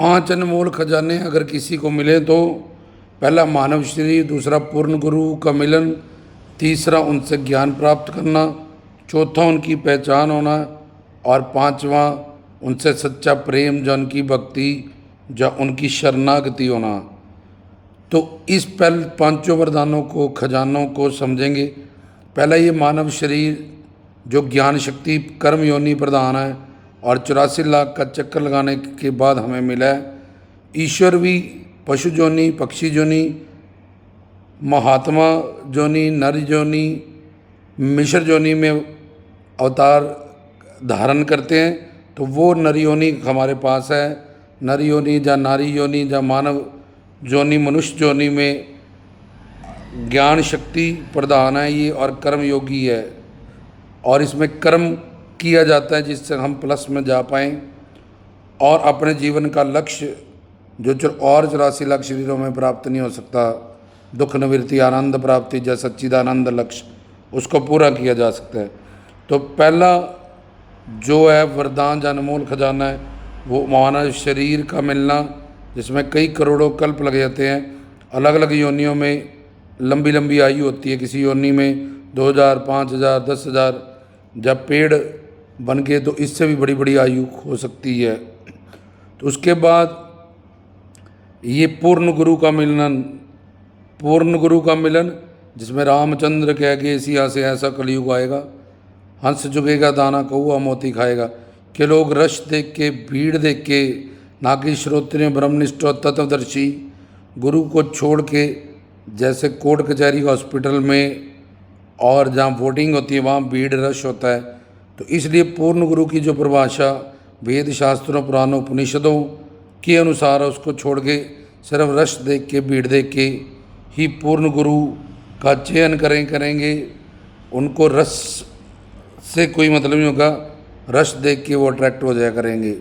5 अनमोल खजाने अगर किसी को मिले तो पहला मानव शरीर, दूसरा पूर्ण गुरु का मिलन, तीसरा उनसे ज्ञान प्राप्त करना, चौथा उनकी पहचान होना और पांचवा उनसे सच्चा प्रेम, जो उनकी भक्ति, जो उनकी शरणागति होना। तो इस पहले पांचों वरदानों को, खजानों को समझेंगे। पहला ये मानव शरीर जो ज्ञान शक्ति कर्म योनि प्रदान है और 84 लाख का चक्कर लगाने के बाद हमें मिला है। ईश्वर भी पशु जोनि, पक्षी जोनि, महात्मा जोनि, नर जोनि, मिश्र जोनि में अवतार धारण करते हैं। तो वो नर योनि हमारे पास है। नर योनि या नारी योनि या मानव जोनि, मनुष्य जोनि में ज्ञान शक्ति प्रदान है ये, और कर्म योगी है और इसमें कर्म किया जाता है जिससे हम प्लस में जा पाएँ और अपने जीवन का लक्ष्य जो 84 लाख शरीरों में प्राप्त नहीं हो सकता, दुख निवृत्ति, आनंद प्राप्ति या सच्चिदानंद लक्ष्य, उसको पूरा किया जा सकता है। तो पहला जो है वरदान या अनमोल खजाना है वो मानव शरीर का मिलना, जिसमें कई करोड़ों कल्प लग जाते हैं। अलग अलग योनियों में लंबी लंबी आयु होती है। किसी योनि में 2000, 5000, 10,000, जब पेड़ बन के तो इससे भी बड़ी बड़ी आयु हो सकती है। तो उसके बाद ये पूर्ण गुरु का मिलन, पूर्ण गुरु का मिलन जिसमें रामचंद्र कह गए सिया से ऐसा कलयुग आएगा, हंस जुगेगा दाना कौआ मोती खाएगा, कि लोग रश देख के, भीड़ देख के, ना कि श्रोत्रिय ब्रह्मनिष्ठ तत्वदर्शी गुरु को छोड़ के, जैसे कोर्ट कचहरी हॉस्पिटल में और जहाँ वोटिंग होती है वहाँ भीड़ रश होता है। तो इसलिए पूर्ण गुरु की जो परिभाषा वेद शास्त्रों, पुराणों, उपनिषदों के अनुसार उसको छोड़ के सिर्फ रश देख के, भीड़ देख के ही पूर्ण गुरु का चयन करेंगे। उनको रस से कोई मतलब नहीं होगा, रस देख के वो अट्रैक्ट हो जाया करेंगे।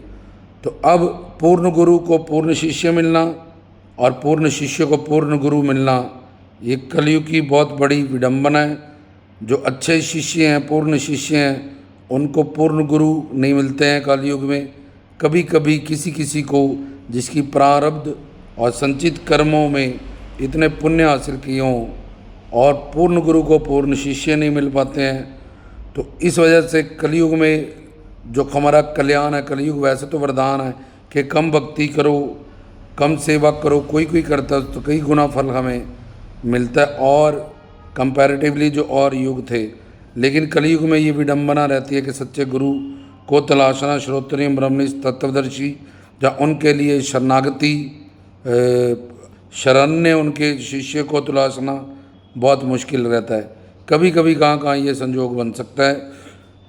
तो अब पूर्ण गुरु को पूर्ण शिष्य मिलना और पूर्ण शिष्य को पूर्ण गुरु मिलना, ये कलयुग की बहुत बड़ी विडंबना है। जो अच्छे शिष्य हैं, पूर्ण शिष्य हैं, उनको पूर्ण गुरु नहीं मिलते हैं कलयुग में। कभी कभी किसी किसी को जिसकी प्रारब्ध और संचित कर्मों में इतने पुण्य हासिल किए हों और पूर्ण गुरु को पूर्ण शिष्य नहीं मिल पाते हैं। तो इस वजह से कलयुग में जो हमारा कल्याण है, कलयुग वैसे तो वरदान है कि कम भक्ति करो, कम सेवा करो, कोई करता है तो कई गुना फल हमें मिलता है और कंपैरेटिवली जो और युग थे। लेकिन कलयुग में ये विडंबना रहती है कि सच्चे गुरु को तलाशना, श्रोत्रिय ब्रह्मनिष्ठ तत्वदर्शी, या उनके लिए शरणागति, शरण्य उनके शिष्य को तलाशना बहुत मुश्किल रहता है। कभी कभी कहाँ ये संजोग बन सकता है।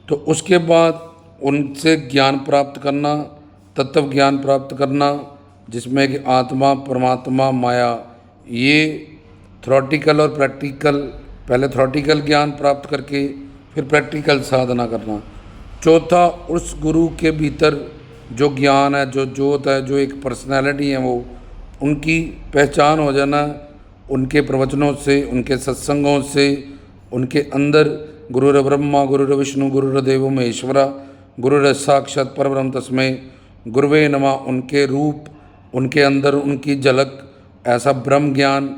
तो उसके बाद उनसे ज्ञान प्राप्त करना, तत्व ज्ञान प्राप्त करना, जिसमें कि आत्मा, परमात्मा, माया, ये थ्योरेटिकल और प्रैक्टिकल, पहले थ्योरेटिकल ज्ञान प्राप्त करके फिर प्रैक्टिकल साधना करना। चौथा उस गुरु के भीतर जो ज्ञान है, जो ज्योत है, जो एक पर्सनैलिटी है, वो उनकी पहचान हो जाना। उनके प्रवचनों से, उनके सत्संगों से, उनके अंदर गुरुर ब्रह्मा गुरुर विष्णु गुरुर देवो महेश्वरा गुरुर साक्षात परब्रह्म तस्मै गुरुवे नमः, उनके रूप, उनके अंदर उनकी झलक, ऐसा ब्रह्म ज्ञान,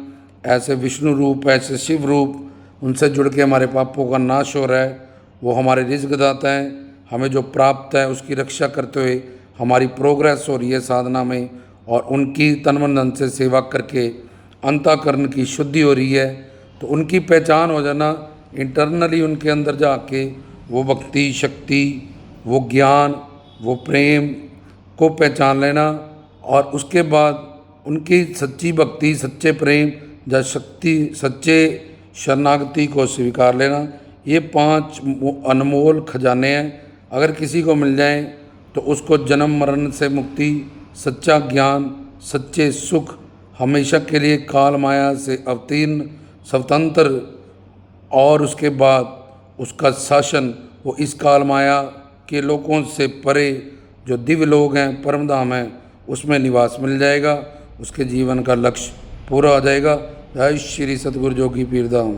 ऐसे विष्णु रूप, ऐसे शिव रूप, उनसे जुड़ के हमारे पापों का नाश हो रहा है। वो हमारे रिज़्क दाता हैं, हमें जो प्राप्त है उसकी रक्षा करते हुए हमारी प्रोग्रेस हो रही है साधना में, और उनकी तन मन धन से सेवा करके अंतःकरण की शुद्धि हो रही है। तो उनकी पहचान हो जाना, इंटरनली उनके अंदर जाके वो भक्ति, शक्ति, वो ज्ञान, वो प्रेम को पहचान लेना, और उसके बाद उनकी सच्ची भक्ति, सच्चे प्रेम या शक्ति, सच्चे शरणागति को स्वीकार लेना। ये 5 अनमोल खजाने हैं। अगर किसी को मिल जाएं तो उसको जन्म मरण से मुक्ति, सच्चा ज्ञान, सच्चे सुख, हमेशा के लिए काल माया से अवतीर्ण, स्वतंत्र, और उसके बाद उसका शासन वो इस काल माया के लोगों से परे जो दिव्य लोग हैं, परम धाम हैं, उसमें निवास मिल जाएगा। उसके जीवन का लक्ष्य पूरा हो जाएगा। जय श्री सतगुरु जोगी पीर धाम।